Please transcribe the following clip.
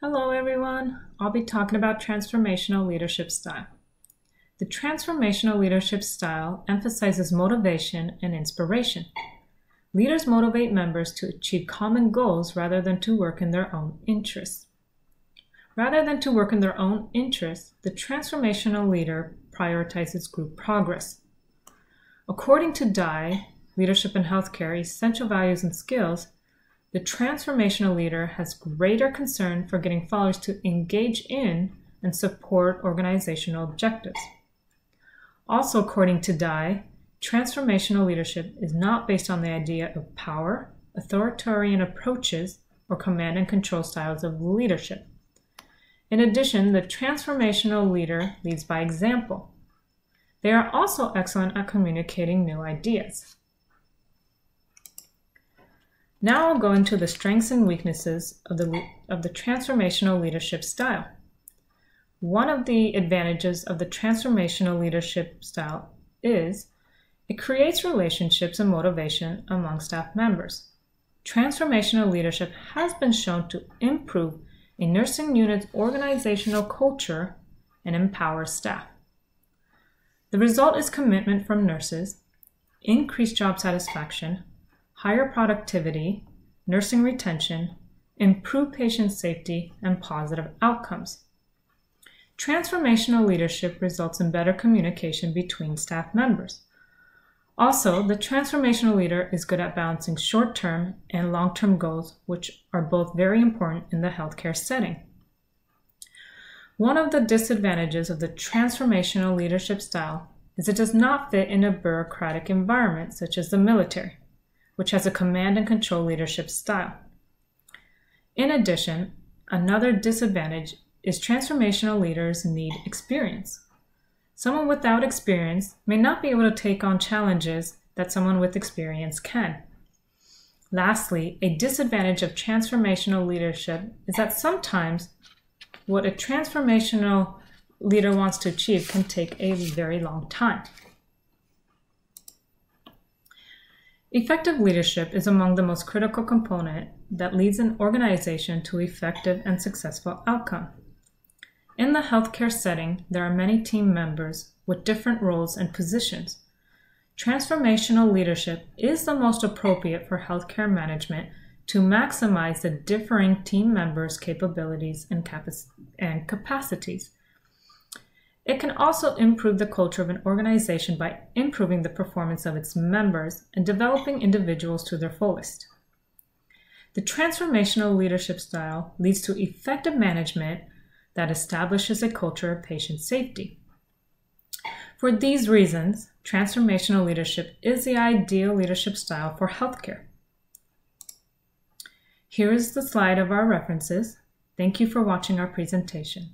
Hello everyone, I'll be talking about transformational leadership style. The transformational leadership style emphasizes motivation and inspiration. Leaders motivate members to achieve common goals rather than to work in their own interests. Rather than to work in their own interests, the transformational leader prioritizes group progress. According to DIE, Leadership in Healthcare, Essential Values and Skills, the transformational leader has greater concern for getting followers to engage in and support organizational objectives. Also, according to DIE, transformational leadership is not based on the idea of power, authoritarian approaches, or command and control styles of leadership. In addition, the transformational leader leads by example. They are also excellent at communicating new ideas. Now I'll go into the strengths and weaknesses of the transformational leadership style. One of the advantages of the transformational leadership style is it creates relationships and motivation among staff members. Transformational leadership has been shown to improve a nursing unit's organizational culture and empower staff. The result is commitment from nurses, increased job satisfaction, higher productivity, nursing retention, improved patient safety, and positive outcomes. Transformational leadership results in better communication between staff members. Also, the transformational leader is good at balancing short-term and long-term goals, which are both very important in the healthcare setting. One of the disadvantages of the transformational leadership style is it does not fit in a bureaucratic environment such as the military, which has a command and control leadership style. In addition, another disadvantage is transformational leaders need experience. Someone without experience may not be able to take on challenges that someone with experience can. Lastly, a disadvantage of transformational leadership is that sometimes what a transformational leader wants to achieve can take a very long time. Effective leadership is among the most critical component that leads an organization to effective and successful outcome. In the healthcare setting, there are many team members with different roles and positions. Transformational leadership is the most appropriate for healthcare management to maximize the differing team members' capabilities and capacities. It can also improve the culture of an organization by improving the performance of its members and developing individuals to their fullest. The transformational leadership style leads to effective management that establishes a culture of patient safety. For these reasons, transformational leadership is the ideal leadership style for healthcare. Here is the slide of our references. Thank you for watching our presentation.